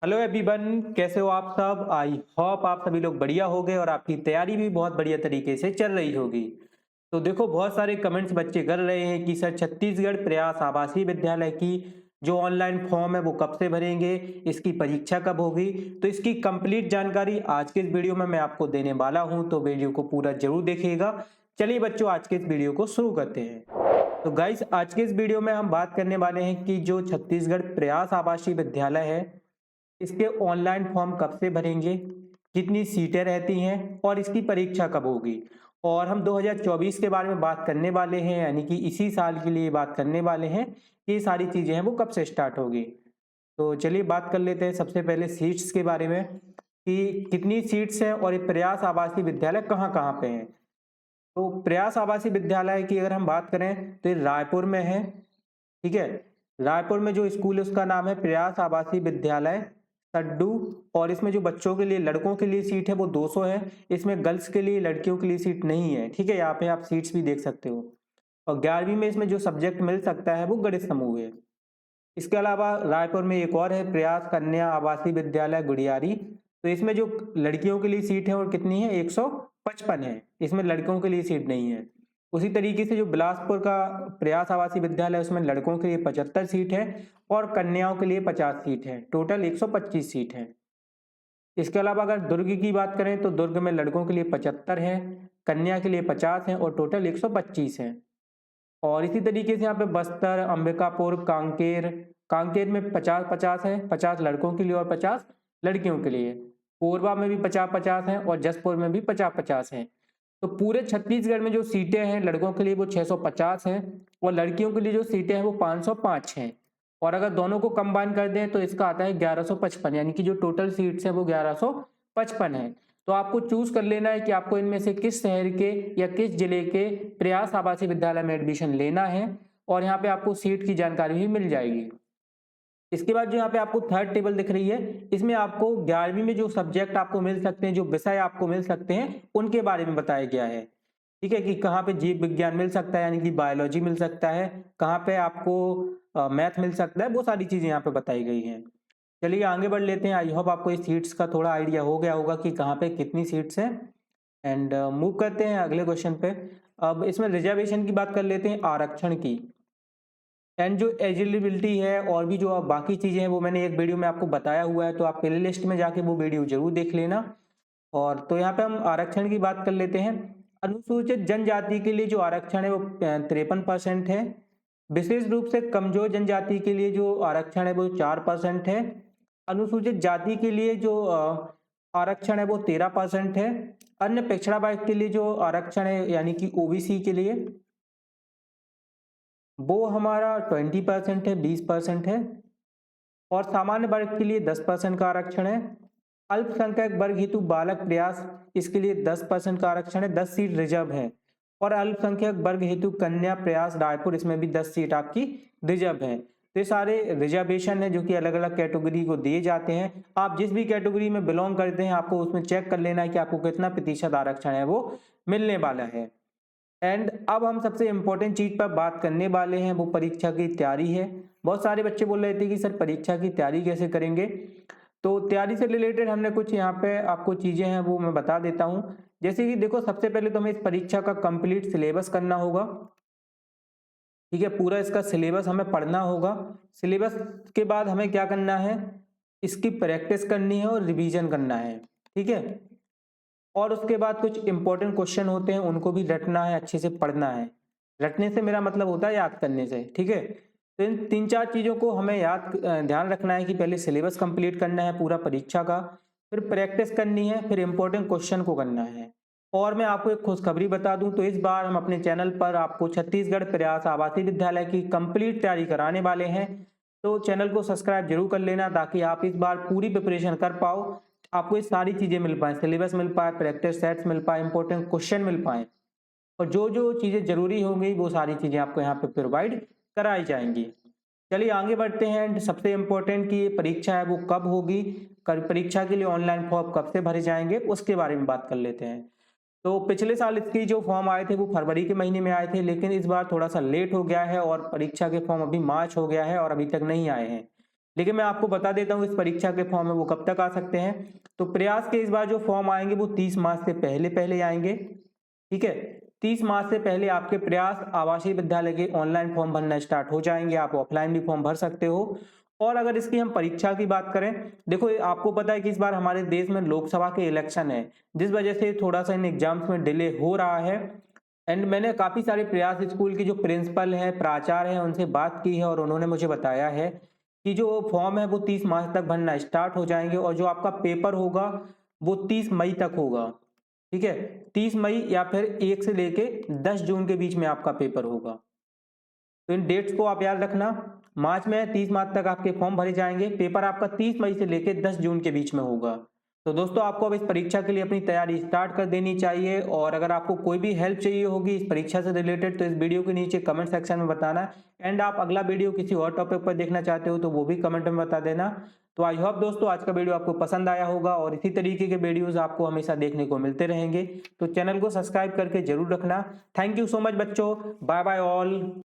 Hello everyone, कैसे हो आप सब। आई होप आप सभी लोग बढ़िया होंगे और आपकी तैयारी भी बहुत बढ़िया तरीके से चल रही होगी। तो देखो, बहुत सारे कमेंट्स बच्चे कर रहे हैं कि सर छत्तीसगढ़ प्रयास आवासीय विद्यालय की जो ऑनलाइन फॉर्म है वो कब से भरेंगे, इसकी परीक्षा कब होगी। तो इसकी कंप्लीट जानकारी आज के इस वीडियो में मैं आपको देने वाला हूं, तो वीडियो को पूरा जरूर देखिएगा। चलिए बच्चों, आज के इस वीडियो को शुरू करते हैं। तो गाइस, आज के इस वीडियो में हम बात करने वाले हैं कि जो छत्तीसगढ़ प्रयास आवासीय विद्यालय है, इसके ऑनलाइन फॉर्म कब से भरेंगे, कितनी सीटें रहती हैं और इसकी परीक्षा कब होगी। और हम 2024 के बारे में बात करने वाले हैं, यानी कि इसी साल के लिए बात करने वाले हैं कि ये सारी चीज़ें हैं वो कब से स्टार्ट होगी। तो चलिए बात कर लेते हैं सबसे पहले सीट्स के बारे में कि कितनी सीट्स हैं और ये प्रयास आवासीय विद्यालय कहाँ कहाँ पे हैं। तो प्रयास आवासीय विद्यालय की अगर हम बात करें तो ये रायपुर में है। ठीक है, रायपुर में जो स्कूल है उसका नाम है प्रयास आवासीय विद्यालय सड्डू। और इसमें जो बच्चों के लिए, लड़कों के लिए सीट है वो 200 है। इसमें गर्ल्स के लिए, लड़कियों के लिए सीट नहीं है। ठीक है, यहाँ पे आप सीट्स भी देख सकते हो। और 11वीं में इसमें जो सब्जेक्ट मिल सकता है वो गणित समूह है। इसके अलावा रायपुर में एक और है प्रयास कन्या आवासीय विद्यालय गुड़ियारी। तो इसमें जो लड़कियों के लिए सीट है और कितनी है, 155 है। इसमें लड़कों के लिए सीट नहीं है। उसी तरीके से जो बिलासपुर का प्रयास आवासीय विद्यालय है उसमें लड़कों के लिए 75 सीट है और कन्याओं के लिए 50 सीट है। टोटल 125 सीट है। इसके अलावा अगर दुर्ग की बात करें तो दुर्ग में लड़कों के लिए 75 है, कन्या के लिए 50 है और टोटल 125 है। और इसी तरीके से यहाँ पे बस्तर, अंबिकापुर, कांकेर, कांकेर में 50-50 है, 50 लड़कों के लिए और 50 लड़कियों के लिए। कोरबा में भी 50-50 है और जसपुर में भी 50-50 है। तो पूरे छत्तीसगढ़ में जो सीटें हैं लड़कों के लिए वो 650 हैं और लड़कियों के लिए जो सीटें हैं वो 505 हैं। और अगर दोनों को कंबाइन कर दें तो इसका आता है 1155, यानी कि जो टोटल सीट्स हैं वो 1155 है। तो आपको चूज कर लेना है कि आपको इनमें से किस शहर के या किस जिले के प्रयास आवासीय विद्यालय में एडमिशन लेना है। और यहाँ पे आपको सीट की जानकारी भी मिल जाएगी। इसके बाद जो यहाँ पे आपको थर्ड टेबल दिख रही है, इसमें आपको 11वीं में जो सब्जेक्ट आपको मिल सकते हैं, जो विषय आपको मिल सकते हैं, उनके बारे में बताया गया है। ठीक है, कि कहाँ पे जीव विज्ञान मिल सकता है, यानी कि बायोलॉजी मिल सकता है, कहाँ पे आपको मैथ मिल सकता है, वो सारी चीजें यहाँ पे बताई गई हैं। चलिए आगे बढ़ लेते हैं। आई होप आपको इस सीट्स का थोड़ा आइडिया हो गया होगा कि कहाँ पे कितनी सीट्स हैं। एंड मूव करते हैं अगले क्वेश्चन पे। अब इसमें रिजर्वेशन की बात कर लेते हैं, आरक्षण की। एंड जो एलिजिबिलिटी है और भी जो बाकी चीजें हैं वो मैंने एक वीडियो में आपको बताया हुआ है, तो आप प्ले लिस्ट में जाके वो वीडियो जरूर देख लेना। और तो यहाँ पे हम आरक्षण की बात कर लेते हैं। अनुसूचित जनजाति के लिए जो आरक्षण है वो 53% है। विशेष रूप से कमजोर जनजाति के लिए जो आरक्षण है वो 4% है। अनुसूचित जाति के लिए जो आरक्षण है वो 13% है। अन्य पिछड़ा वर्ग के लिए जो आरक्षण है यानी कि ओबीसी के लिए, वो हमारा 20% है, 20% है। और सामान्य वर्ग के लिए 10% का आरक्षण है। अल्पसंख्यक वर्ग हेतु बालक प्रयास, इसके लिए 10% का आरक्षण है, 10 सीट रिजर्व है। और अल्पसंख्यक वर्ग हेतु कन्या प्रयास रायपुर, इसमें भी 10 सीट आपकी रिजर्व है। तो ये सारे रिजर्वेशन है जो कि अलग अलग कैटेगरी को दिए जाते हैं। आप जिस भी कैटेगरी में बिलोंग करते हैं आपको उसमें चेक कर लेना है कि आपको कितना प्रतिशत आरक्षण है वो मिलने वाला है। एंड अब हम सबसे इम्पोर्टेंट चीज पर बात करने वाले हैं, वो परीक्षा की तैयारी है। बहुत सारे बच्चे बोल रहे थे कि सर परीक्षा की तैयारी कैसे करेंगे। तो तैयारी से रिलेटेड हमने कुछ यहाँ पे आपको चीजें हैं वो मैं बता देता हूँ। जैसे कि देखो, सबसे पहले तो हमें इस परीक्षा का कंप्लीट सिलेबस करना होगा। ठीक है, पूरा इसका सिलेबस हमें पढ़ना होगा। सिलेबस के बाद हमें क्या करना है, इसकी प्रैक्टिस करनी है और रिवीजन करना है। ठीक है, और उसके बाद कुछ इंपॉर्टेंट क्वेश्चन होते हैं उनको भी रटना है, अच्छे से पढ़ना है। रटने से मेरा मतलब होता है याद करने से। ठीक है, तो इन 3-4 चीजों को हमें ध्यान रखना है कि पहले सिलेबस कंप्लीट करना है पूरा परीक्षा का, फिर प्रैक्टिस करनी है, फिर इंपॉर्टेंट क्वेश्चन को करना है। और मैं आपको एक खुशखबरी बता दूं, तो इस बार हम अपने चैनल पर आपको छत्तीसगढ़ प्रयास आवासीय विद्यालय की कंप्लीट तैयारी कराने वाले हैं। तो चैनल को सब्सक्राइब जरूर कर लेना ताकि आप इस बार पूरी प्रिपरेशन कर पाओ, आपको ये सारी चीजें मिल पाए, सिलेबस मिल पाए, प्रैक्टिस सेट्स मिल पाए, इंपॉर्टेंट क्वेश्चन मिल पाए। और जो जो चीजें जरूरी होंगी वो सारी चीजें आपको यहाँ पे प्रोवाइड कराई जाएंगी। चलिए आगे बढ़ते हैं। सबसे इम्पोर्टेंट की परीक्षा है वो कब होगी, परीक्षा के लिए ऑनलाइन फॉर्म कब से भरे जाएंगे उसके बारे में बात कर लेते हैं। तो पिछले साल इसकी जो फॉर्म आए थे वो फरवरी के महीने में आए थे, लेकिन इस बार थोड़ा सा लेट हो गया है और परीक्षा के फॉर्म अभी मार्च हो गया है और अभी तक नहीं आए हैं। लेकिन मैं आपको बता देता हूँ इस परीक्षा के फॉर्म है वो कब तक आ सकते हैं। तो प्रयास के इस बार जो फॉर्म आएंगे वो 30 मार्च से पहले पहले आएंगे। ठीक है, 30 मार्च से पहले आपके प्रयास आवासीय विद्यालय के ऑनलाइन फॉर्म भरना स्टार्ट हो जाएंगे, आप ऑफलाइन भी फॉर्म भर सकते हो। और अगर इसकी हम परीक्षा की बात करें, देखो आपको पता है कि इस बार हमारे देश में लोकसभा के इलेक्शन है, जिस वजह से थोड़ा सा इन एग्जाम्स में डिले हो रहा है। एंड मैंने काफी सारे प्रयास स्कूल की जो प्रिंसिपल है, प्राचार्य है, उनसे बात की है और उन्होंने मुझे बताया है कि जो फॉर्म है वो 30 मार्च तक भरना स्टार्ट हो जाएंगे और जो आपका पेपर होगा वो 30 मई तक होगा। ठीक है, 30 मई या फिर 1 से लेके 10 जून के बीच में आपका पेपर होगा। तो इन डेट्स को आप याद रखना। मार्च में 30 मार्च तक आपके फॉर्म भरे जाएंगे, पेपर आपका 30 मई से लेके 10 जून के बीच में होगा। तो दोस्तों आपको अब इस परीक्षा के लिए अपनी तैयारी स्टार्ट कर देनी चाहिए और अगर आपको कोई भी हेल्प चाहिए होगी इस परीक्षा से रिलेटेड तो इस वीडियो के नीचे कमेंट सेक्शन में बताना। एंड आप अगला वीडियो किसी और टॉपिक पर देखना चाहते हो तो वो भी कमेंट में बता देना। तो आई होप दोस्तों आज का वीडियो आपको पसंद आया होगा और इसी तरीके के वीडियोस आपको हमेशा देखने को मिलते रहेंगे। तो चैनल को सब्सक्राइब करके जरूर रखना। थैंक यू सो मच बच्चों, बाय बाय ऑल।